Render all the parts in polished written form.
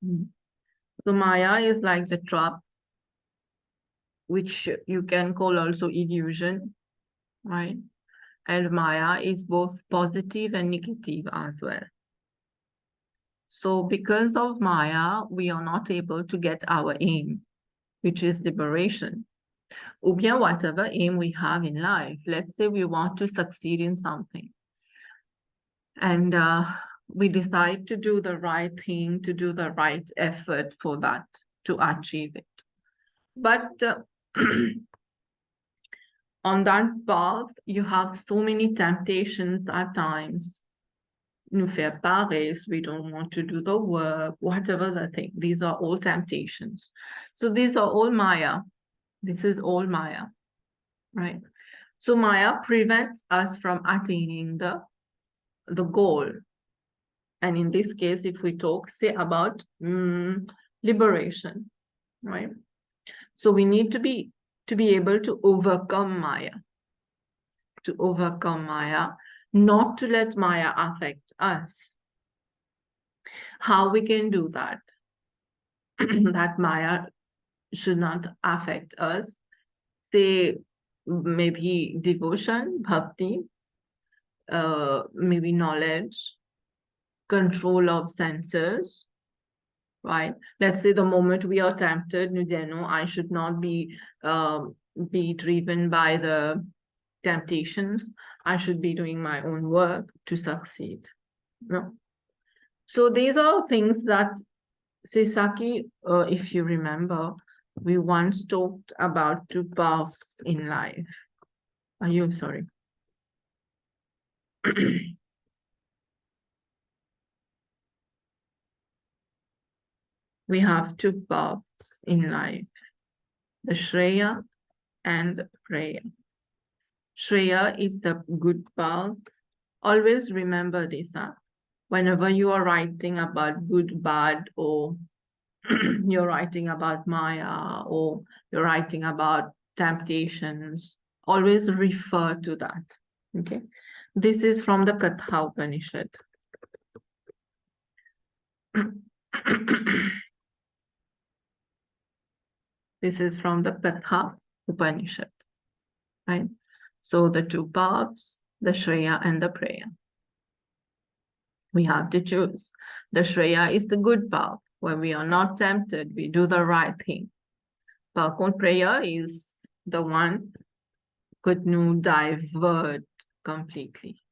So Maya is like the trap, which you can call also illusion, right? And Maya is both positive and negative as well. So because of Maya, we are not able to get our aim, which is liberation. Or bien whatever aim we have in life. Let's say we want to succeed in something. And we decide to do the right thing, to do the right effort for that, to achieve it. But on that path, you have so many temptations at times. Nous faire paresse, we don't want to do the work, whatever the thing. These are all temptations. So these are all Maya. This is all Maya, right? So Maya prevents us from attaining the goal. And in this case, if we talk, say, about liberation, right? So we need to be able to overcome Maya, not to let Maya affect us. How we can do that? That Maya should not affect us. Say, maybe devotion, bhakti, maybe knowledge, control of senses, right? Let's say the moment we are tempted, no, I should not be driven by the temptations. I should be doing my own work to succeed. No. So these are things that Sasaki, if you remember, we once talked about two paths in life. Are you sorry? We have two paths in life, the Shreya and Preya. Shreya is the good path. Always remember this, huh? Whenever you are writing about good, bad, or you're writing about Maya, or you're writing about temptations, always refer to that, okay? This is from the Katha Upanishad. This is from the Katha Upanishad, right? So the two paths, the Shreya and the Preya. We have to choose. The Shreya is the good path, where we are not tempted, we do the right thing. Par contre, Preya is the one could nous divert completely.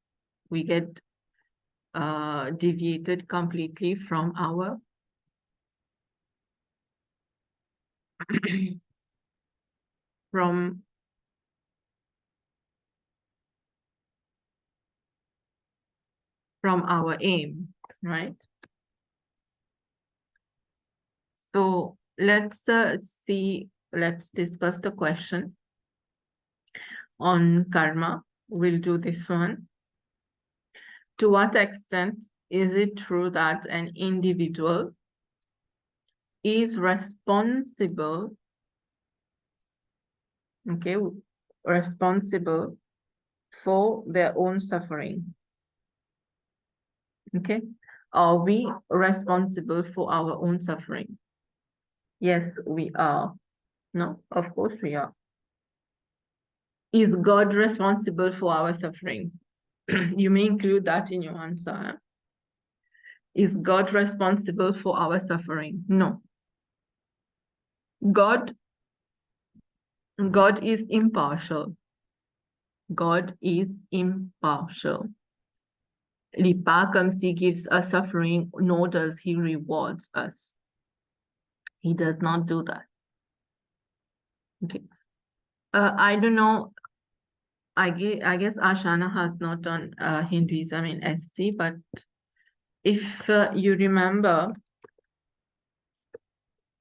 We get deviated completely from our from our aim, right? So let's discuss the question on karma. We'll do this one. To what extent is it true that an individual is responsible, okay, responsible for their own suffering? Okay, are we responsible for our own suffering? Yes, we are. No, of course we are. Is God responsible for our suffering? You may include that in your answer. Is God responsible for our suffering? No. God is impartial. God is impartial. Il n'est pas comme s'il gives us suffering, nor does he rewards us. He does not do that. Okay. I don't know. I guess Ashana has not done Hinduism in SC, but if you remember,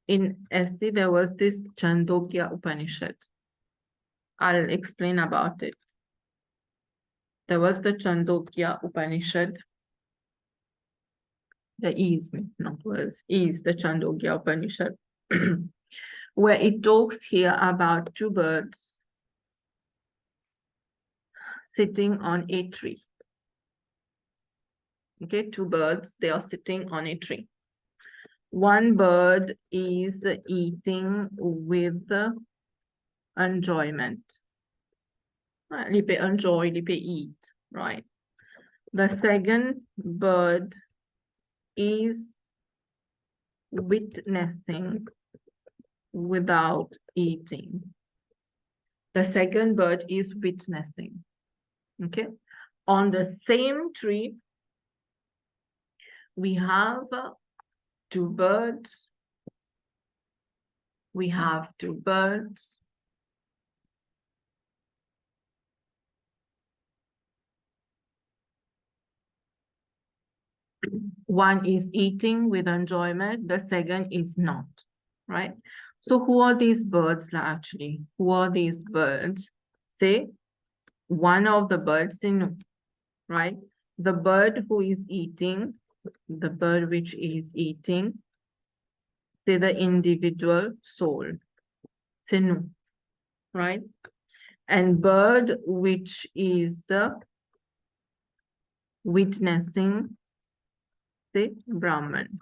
in SC there was this Chandogya Upanishad. I'll explain about it. There was the Chandogya Upanishad. The is, not was, is the Chandogya Upanishad, where it talks here about two birds sitting on a tree. Okay, two birds, they are sitting on a tree. One bird is eating with enjoyment. Lipe enjoy, lipe eat, right? The second bird is witnessing without eating. The second bird is witnessing. Okay. On the same tree, we have two birds. We have two birds. One is eating with enjoyment, the second is not, right? So who are these birds actually? Who are these birds? Say one of the birds, right? The bird who is eating, the bird which is eating, say the individual soul, Sinu, right? And bird which is witnessing, say Brahman,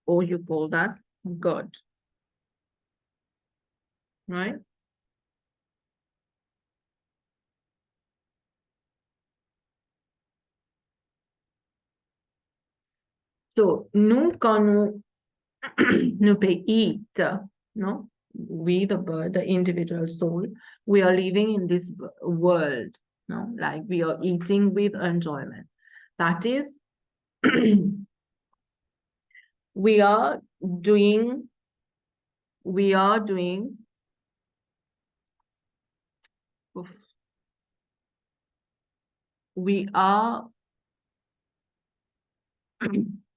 or you call that God, right? So, quand nous eat, no? We, the bird, the individual soul, we are living in this world, no? Like we are eating with enjoyment. That is, we are doing, oof, we are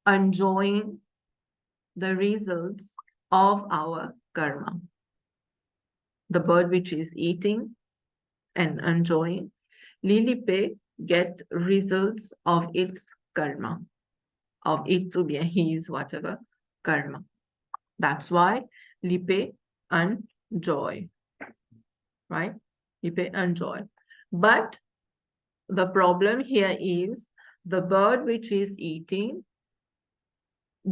enjoying the results of our karma. The bird which is eating and enjoying, Lilipe get results of its karma, of its or his whatever karma. That's why Lipe enjoy, right? Lipe enjoy. But the problem here is the bird which is eating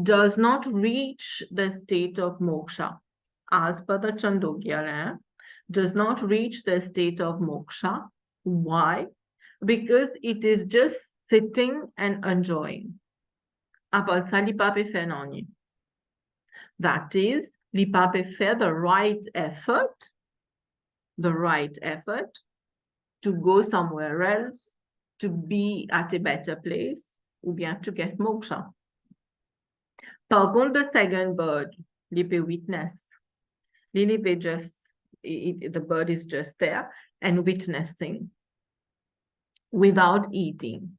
does not reach the state of moksha. As per the Chandogya, does not reach the state of moksha. Why? Because it is just sitting and enjoying. Apal sa li pa pe fe nani. That is, li pa pe fe the right effort to go somewhere else, to be at a better place, ou bien to get moksha. Par contre, the second bird, li pe witness. Li pe just, the bird is just there and witnessing without eating.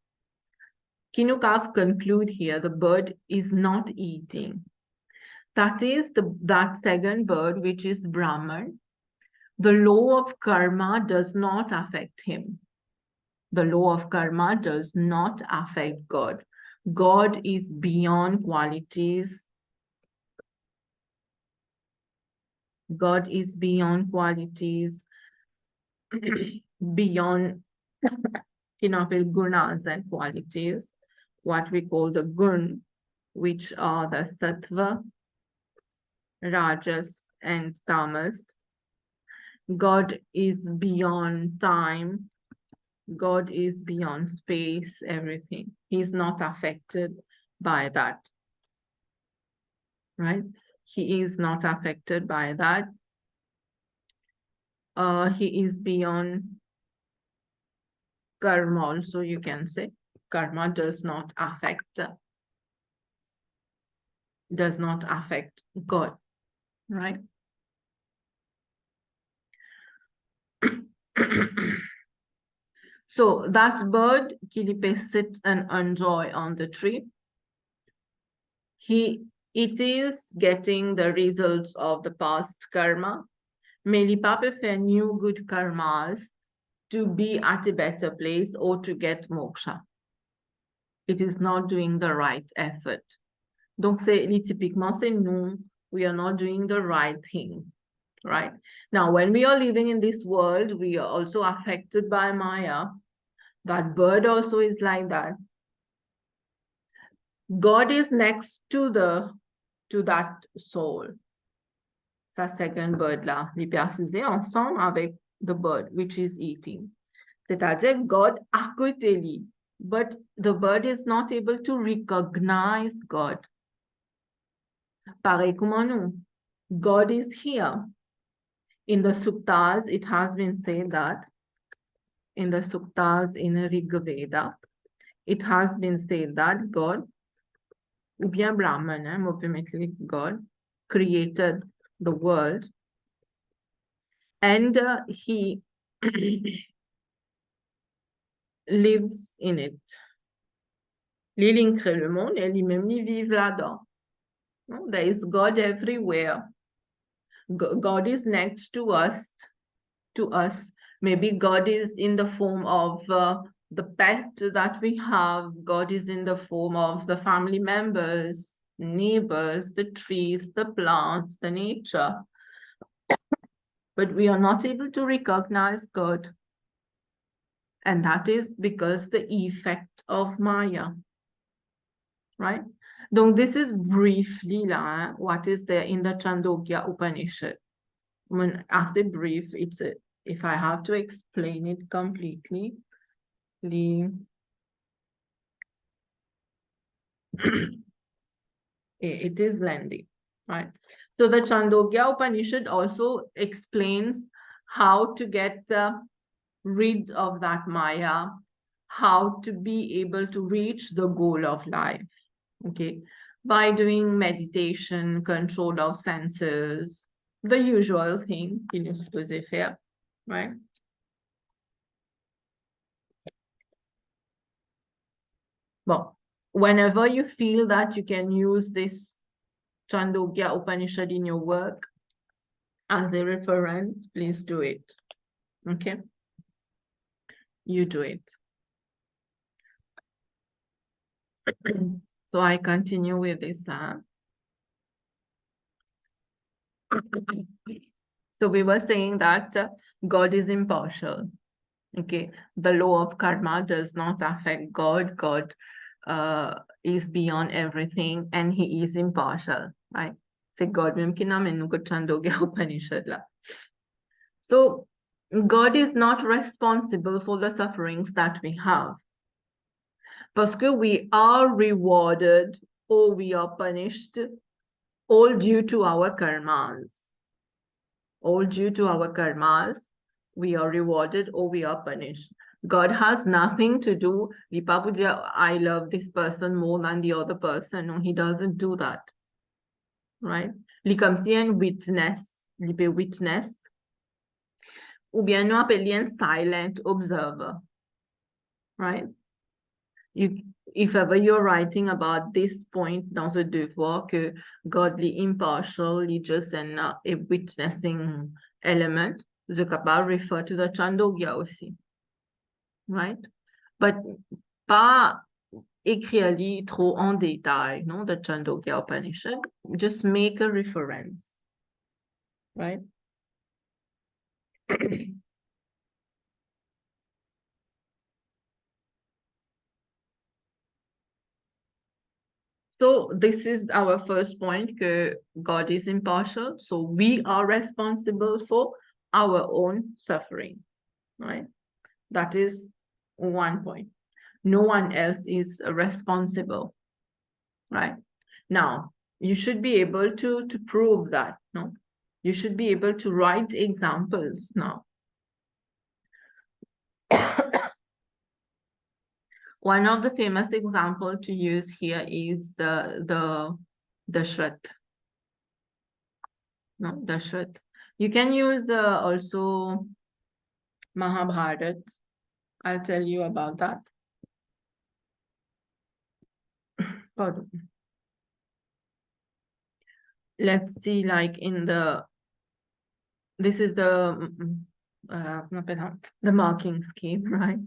Kinukav conclude here, the bird is not eating. That is that second bird, which is Brahman. The law of karma does not affect him. The law of karma does not affect God. God is beyond qualities. God is beyond qualities, beyond gunas and qualities, what we call the gun, which are the sattva, rajas, and tamas. God is beyond time. God is beyond space, everything. He's not affected by that, right? He is not affected by that. He is beyond karma also, you can say. Karma does not affect God, right? So that bird, Kilipe, sits and enjoy on the tree. It is getting the results of the past karma. Melipape fait new good karmas to be at a better place or to get moksha. It is not doing the right effort. Donc, typiquement, c'est nous, we are not doing the right thing, right? Now, when we are living in this world, we are also affected by Maya. That bird also is like that. God is next to to that soul. Sa second bird là, li persisé ensemble avec the bird which is eating. C'est-à-dire God à côté li, but the bird is not able to recognize God. Pareil comme nous. God is here. In the suktas, it has been said that in the suktas in Rig Veda, it has been said that God, ou bien Brahman, ultimately God, created the world and he lives in it. Lui crée le monde et lui-même il vit là-dedans. There is God everywhere. God is next to us. Maybe God is in the form of the pet that we have. God is in the form of the family members, neighbors, the trees, the plants, the nature. But we are not able to recognize God. And that is because the effect of Maya. Right? Donc, this is briefly là, what is there in the Chandogya Upanishad. When I say brief, it's if I have to explain it completely, it is lengthy, right? So the Chandogya Upanishad also explains how to get rid of that Maya, how to be able to reach the goal of life, okay? By doing meditation, control of senses, the usual thing qu'il est supposé faire, right? Well, whenever you feel that you can use this Chandogya Upanishad in your work as a reference, please do it. Okay? You do it. So I continue with this. So we were saying that God is impartial. Okay, the law of karma does not affect God. God is beyond everything and he is impartial, right? C'est God même qui n'amène nous que Chandogya Upanishad là. So God is not responsible for the sufferings that we have. Parce que we are rewarded or we are punished all due to our karmas. All due to our karmas, we are rewarded or we are punished. God has nothing to do. I love this person more than the other person. No, he doesn't do that. Right? Li comme si un witness, li pe witness. Ou bien nous appelions silent observer. Right? If ever you're writing about this point dans ce devoir que godly impartial, li just a witnessing element, the capable refer to the Chandogya aussi. Right? But pas écrire trop en détail, no? The Chandogya Upanishad, just make a reference. Right? So this is our first point, que God is impartial. So we are responsible for our own suffering, right? That is one point. No one else is responsible, right? Now, you should be able to prove that, no? You should be able to write examples now. One of the famous example to use here is the Dashrath. No, Dashrath. You can use also Mahabharat. I'll tell you about that. Pardon. Let's see, like in this is the marking scheme, right?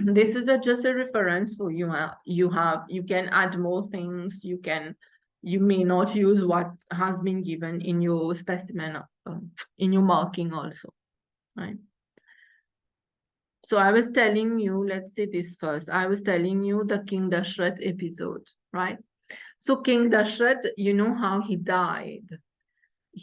This is just a reference for you. You can add more things. You may not use what has been given in your specimen, in your marking also, right? So I was telling you, let's say this first. I was telling you the King Dashrath episode, right? So King Dashrath, you know how he died.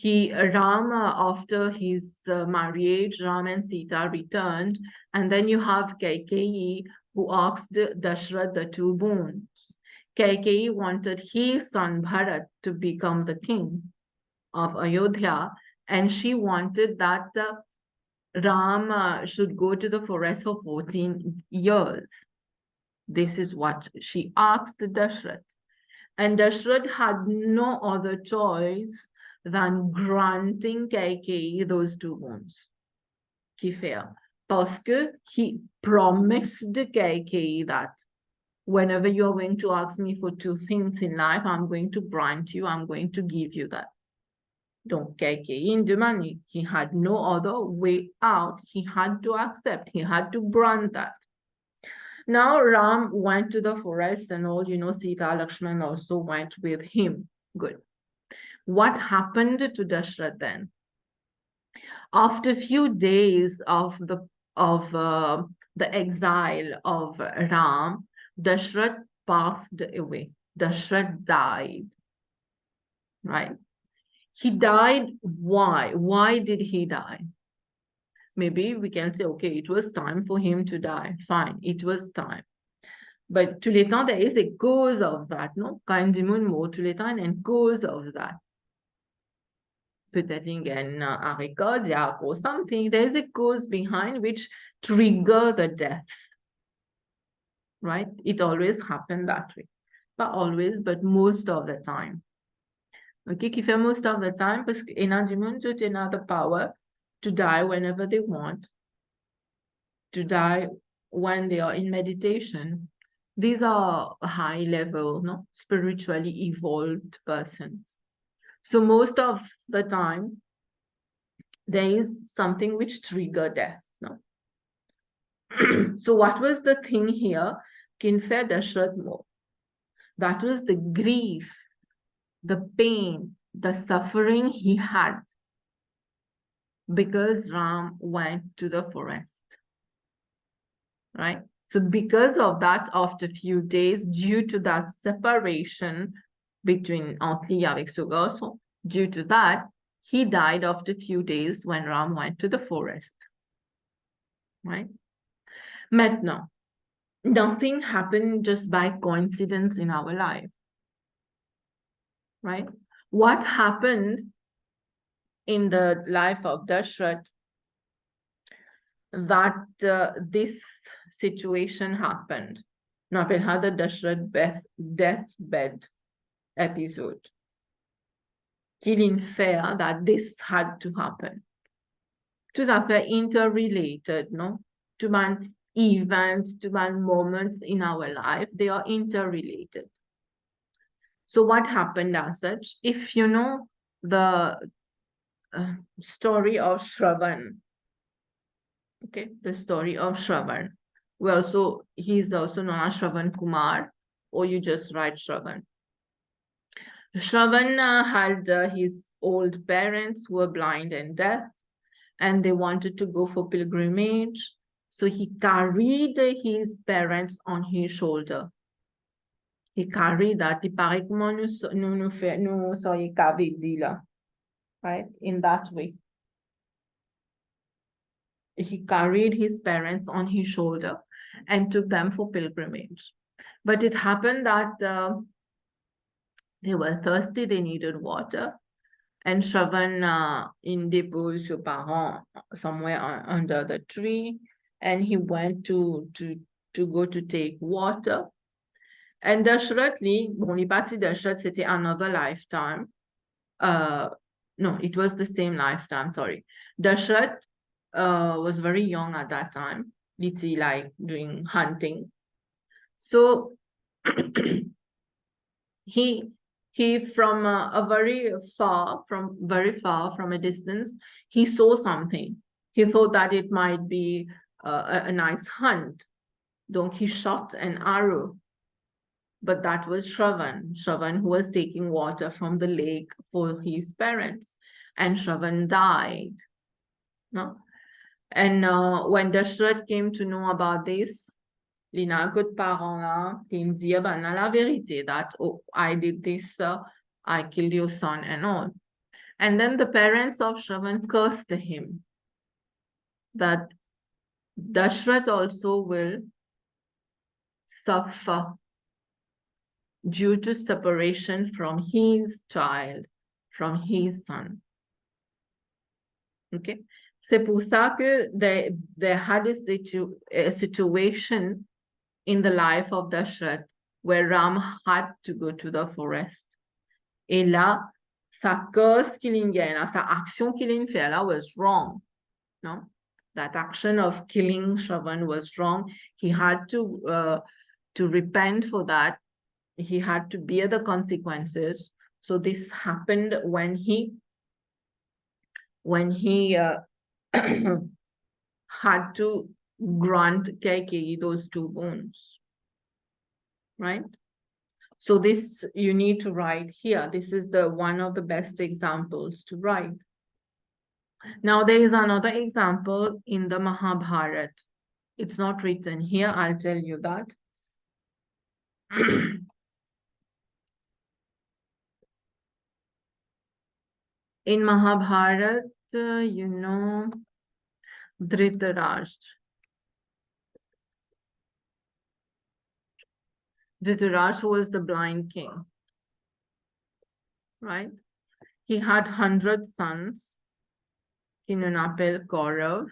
Ram, after his marriage, Ram and Sita returned, and then you have Kaikeyi who asked Dashrath the two boons. Kaikeyi wanted his son Bharat to become the king of Ayodhya, and she wanted that Ram should go to the forest for 14 years. This is what she asked Dashrath. And Dashrath had no other choice than granting Kaikeyi those two boons. Qui fait, parce que he promised Kaikeyi that whenever you're going to ask me for two things in life, I'm going to grant you, I'm going to give you that. Donc, Kaikeyi in the money, he had no other way out. He had to accept, he had to grant that. Now Ram went to the forest and all, Sita Lakshman also went with him. Good. What happened to Dashrath then? After a few days of the exile of Ram, Dashrath passed away. Dashrath died. Right? He died. Why? Why did he die? Maybe we can say, okay, it was time for him to die. Fine, it was time. But tous les temps, there is a cause of that, no? Quand dit mon mot, tous les temps, and cause of that. Peut-être again, a record, or something. There is a cause behind which trigger the death. Right? It always happened that way. Not always, but most of the time. Okay, qui fait most of the time, parce que énormément de gens the power to die whenever they want, to die when they are in meditation. These are high level, no, spiritually evolved persons. So most of the time, there is something which trigger death, no? So what was the thing here? Kinfe Dashrath Mo. That was the grief, the pain, the suffering he had because Ram went to the forest, right? So because of that, after a few days, due to that separation between Antli avec ce garçon, due to that, he died after a few days when Ram went to the forest, right? Maintenant, nothing happened just by coincidence in our life, right? What happened in the life of Dashrath that this situation happened? On appellera the Dashrath deathbed episode. Qu'il fait that this had to happen. Tout à fait interrelated, no? To man events, to man moments in our life, they are interrelated. So what happened as such? If you know the story of Shravan, okay, the story of Shravan. Well, so he's also known as Shravan Kumar, or you just write Shravan. Shravan had his old parents who were blind and deaf, and they wanted to go for pilgrimage. So he carried his parents on his shoulder. He carried that. Il paraît comment nous soyez carried là, right? In that way. He carried his parents on his shoulder and took them for pilgrimage. But it happened that they were thirsty, they needed water. And Shravan déposed ses parents somewhere under the tree, and he went to go to take water. And Dashrath, bon, les parties Dashrath, c'était another lifetime. No, it was the same lifetime, sorry. Dashrath was very young at that time. It's like doing hunting. So he from very far from a distance, he saw something. He thought that it might be a nice hunt. Donc he shot an arrow. But that was Shravan who was taking water from the lake for his parents. And Shravan died. No? And when Dashrath came to know about this, il n'a que de parents là, qui me dit, ben, la vérité, that, oh, I did this, I killed your son and all. And then the parents of Shravan cursed him that Dashrath also will suffer due to separation from his child, from his son. Okay? C'est pour ça que they had a situation in the life of Dashrath where Ram had to go to the forest. Et là, sa curse qu'il gagne, sa action qu'il fait là was wrong. No? That action of killing Shravan was wrong. He had to repent for that. He had to bear the consequences. So this happened when he had to grant Kaikeyi those 2 boons, right? So this you need to write here. This is the one of the best examples to write. Now there is another example in the Mahabharata. It's not written here, I'll tell you that. In Mahabharata, you know, Dhritarashtra. Dhritarashtra was the blind king, right? He had 100 sons. Kinunapel Kaurav.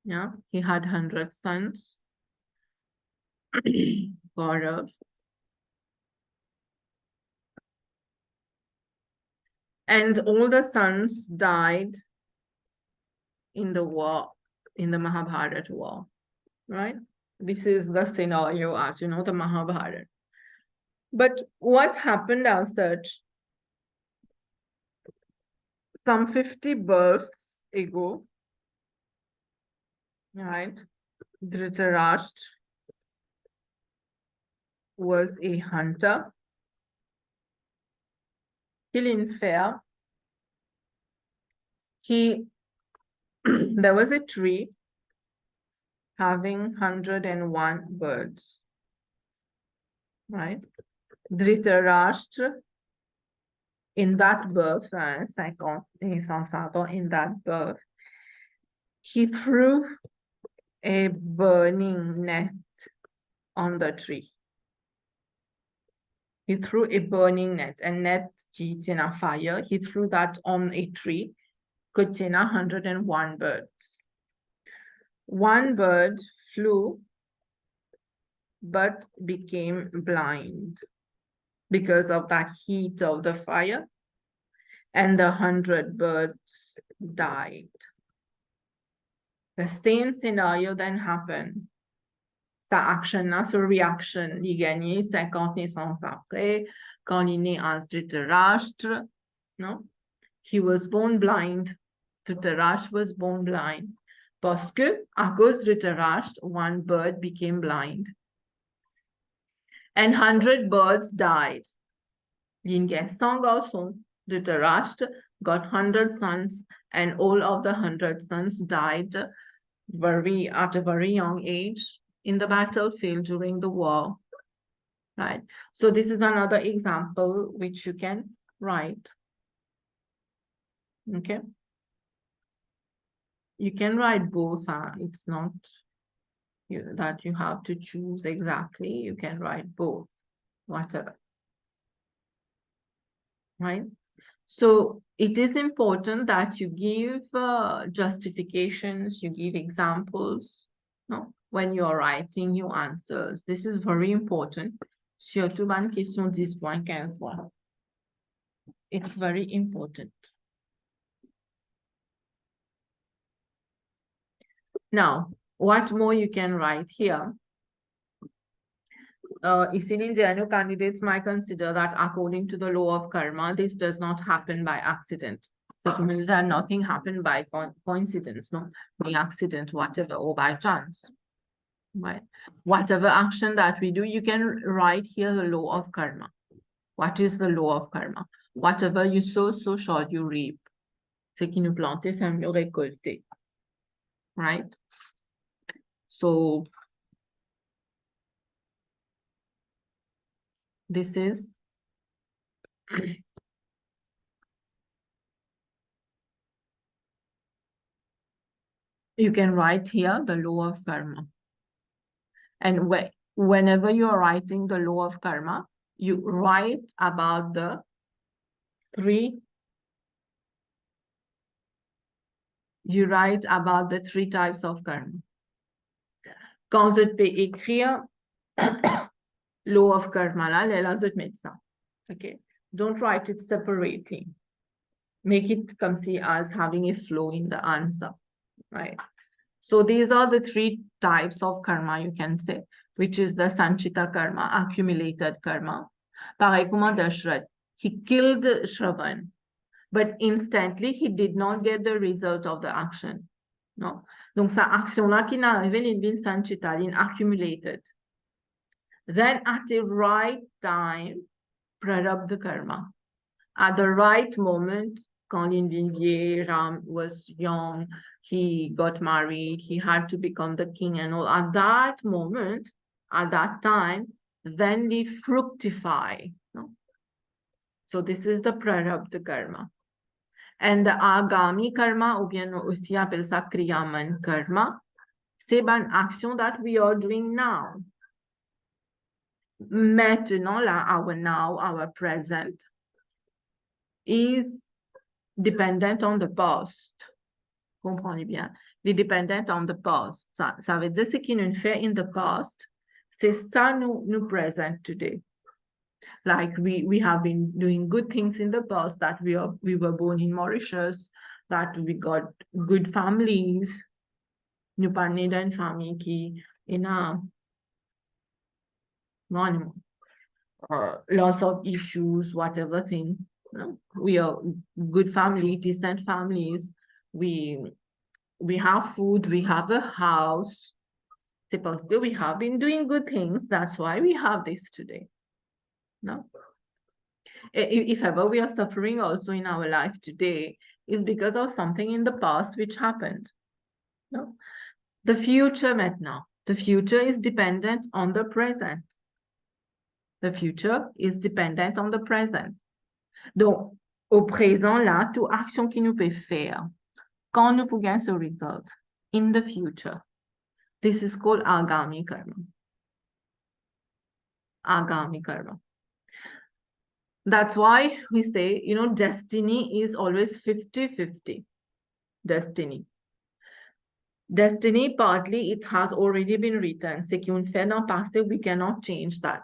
Yeah, he had 100 sons. Kaurav. And all the sons died in the war, in the Mahabharata war, right? This is the scenario as you know, the Mahabharata. But what happened as such, some 50 births ago, right, Dhritarashtra was a hunter. Killing fair. There was a tree having 101 birds, right? Dhritarashtra, in that birth, in that birth, he threw a burning net on the tree. He threw a burning net, a net in a fire. He threw that on a tree, contained 101 birds. One bird flew, but became blind because of that heat of the fire, and the 100 birds died. The same scenario then happened. Sa action, sa reaction, il gagnait 50 naissances après, quand il est né as Dhritarashtra, no? He was born blind. Dhritarashtra was born blind. Parce que, à cause de Dhritarashtra, one bird became blind. And 100 birds died. Il y a 100 garçons. Dhritarashtra got 100 sons, and all of the 100 sons died at a very young age in the battlefield during the war, right? So this is another example which you can write, okay? You can write both, it's not that you have to choose exactly, you can write both, whatever, right? So it is important that you give justifications, you give examples, no? When you're writing your answers. This is very important. Surtout dans question 10.15. It's very important. Now, what more you can write here? Ici, Indiano candidates might consider that according to the law of karma, this does not happen by accident. So nothing happened by coincidence, no, by accident, whatever, or by chance. Right? Whatever action that we do, you can write here the law of karma. What is the law of karma? Whatever you sow, so shall you reap. Ce qui nous plantez, c'est mieux récolter. right? So this is you can write here the law of karma. And whenever you are writing the law of karma, you write about the three types of karma. Quand je peux écrire law of karma là, là, je mets ça. Okay. Don't write it separately. Make it come see as having a flow in the answer, right? So these are the three types of karma you can say, which is the Sanchita karma, accumulated karma. Pareil comme Dashrath, he killed Shravan, but instantly he did not get the result of the action. No? Donc sa action-là qui n'a arrivé, il vient Sanchita, il accumulated. Then at the right time, prarabdha karma. At the right moment, quand Ram was young, he got married, he had to become the king and all. At that moment, at that time, then we fructify. No? So this is the prarabdha karma. And the agami karma, ou bien aussi appelle ça kriyaman karma, c'est une action that we are doing now. Maintenant, là, our present, is dependent on the past. Comprenez bien. Les dependent on the past. Ça veut dire ce qui nous fait in the past, c'est ça nous present today. Like we have been doing good things in the past, that we were born in Mauritius, that we got good families. Nous parlons d'une famille qui est lots of issues, whatever thing. No? We are good family, decent families. We have food, we have a house. Supposedly we have been doing good things. That's why we have this today. No? If ever we are suffering also in our life today, is because of something in the past which happened. No? The future maintenant. The future is dependent on the present. The future is dependent on the present. Donc, au présent, là, toute action qui nous peut faire, quand nous pouvons ce result, in the future. This is called agami karma. Agami karma. That's why we say, destiny is always 50-50. Destiny. Destiny, partly, it has already been written. C'est qu'on fait dans le passé, we cannot change that.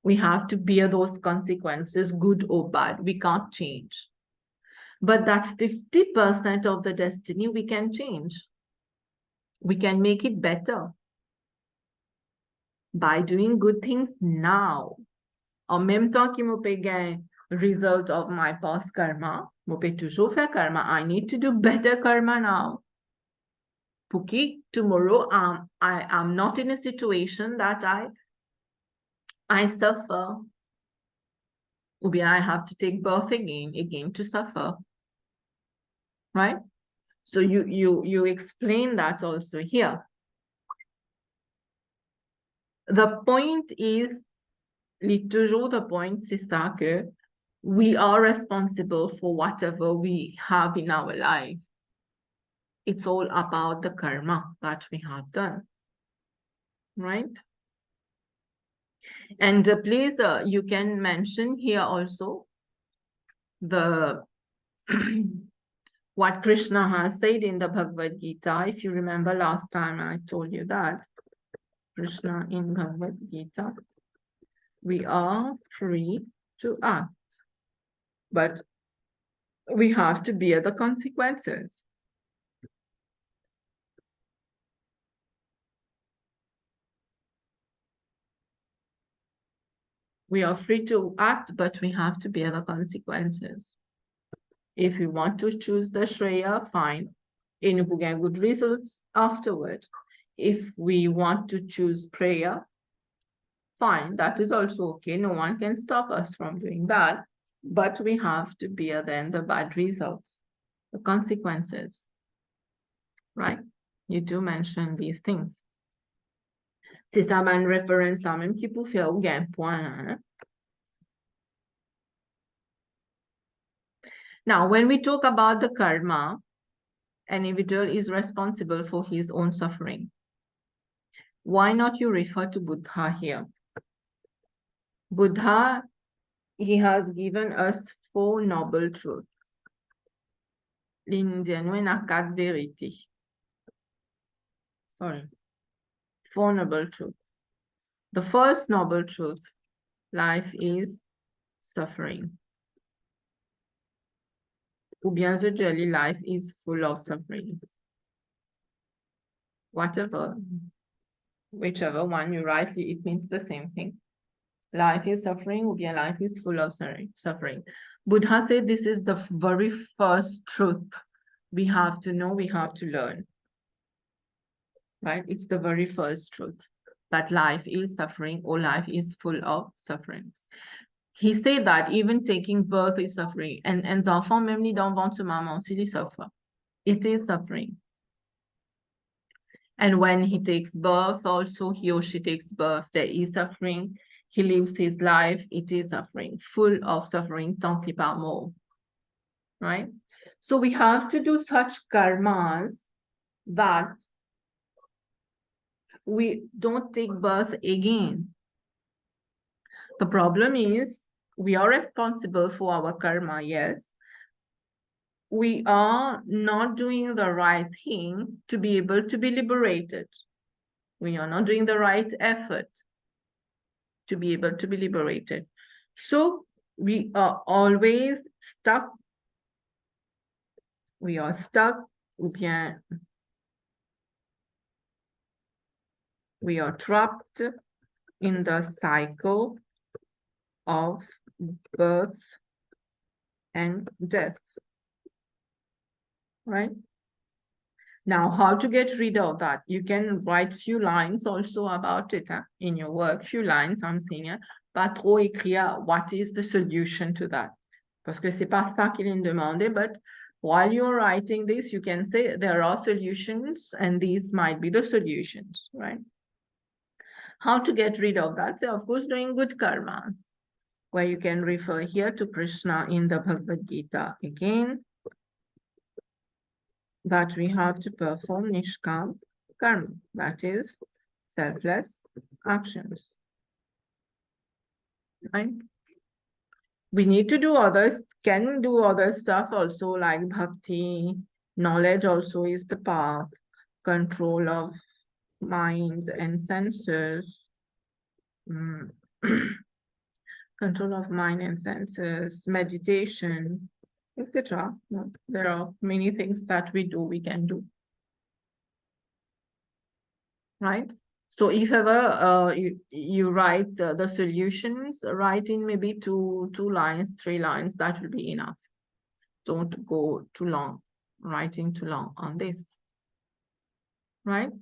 We have to bear those consequences, good or bad. We can't change. But that 50% of the destiny, we can change. We can make it better by doing good things now. En même temps que je peux gagner result of my past karma, je peux toujours faire karma. I need to do better karma now. Porque tomorrow I am not in a situation that I suffer. Ou bien I have to take birth again to suffer. Right? So you explain that also here. The point is, toujours the point, c'est ça que we are responsible for whatever we have in our life. It's all about the karma that we have done, right? And please, you can mention here also the what Krishna has said in the Bhagavad Gita. If you remember last time I told you that Krishna in Bhagavad Gita, we are free to act, but we have to bear the consequences. We are free to act, but we have to bear the consequences. If we want to choose the Shreya, fine. And we get good results afterward. If we want to choose prayer, fine. That is also okay. No one can stop us from doing that. But we have to bear then the bad results, the consequences. right? You do mention these things. C'est ça, ma référence là, même qui pour faire ou gain point, hein? Now, when we talk about the karma, an individual is responsible for his own suffering. Why not you refer to Buddha here? Buddha, he has given us 4 noble truths. L'Indien, nous a 4 vérités. Sorry. 4 noble truths. The first noble truth, life is suffering. Ou bien the jelly, life is full of suffering. Whatever, whichever one you write, it means the same thing. Life is suffering, or bien life is full of suffering. Buddha said this is the very first truth we have to know, we have to learn. Right? It's the very first truth that life is suffering or life is full of sufferings. He said that even taking birth is suffering. And les enfants, même les dans ventre maman aussi, ils suffer. It is suffering. And when he takes birth, also he or she takes birth, there is suffering. He lives his life, it is suffering, full of suffering, tant pis par mot. Right? So we have to do such karmas that we don't take birth again. The problem is we are responsible for our karma, yes. We are not doing the right thing to be able to be liberated. We are not doing the right effort to be able to be liberated. So we are always stuck. We are stuck, ou bien we are trapped in the cycle of birth and death, right? Now, how to get rid of that? You can write few lines also about it in your work, few lines, I'm saying, pas trop écrire what is the solution to that. Parce que c'est pas ça qu'il est demandé, but while you're writing this, you can say there are solutions and these might be the solutions, right? How to get rid of that? So, of course, doing good karmas, where you can refer here to Krishna in the Bhagavad Gita again, that we have to perform Nishkam Karma, that is selfless actions. Right? We need to do others, can do other stuff also, like bhakti. Knowledge also is the path, control of mind and senses. Control of mind and senses, meditation, etc. There are many things that we can do. Right? So if ever you write the solutions, write in maybe two lines, 3 lines, that will be enough. Don't go too long, writing too long on this. Right?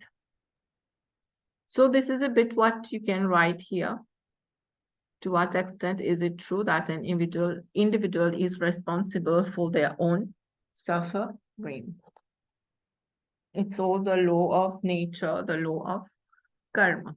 So this is a bit what you can write here. To what extent is it true that an individual is responsible for their own suffering? It's all the law of nature, the law of karma.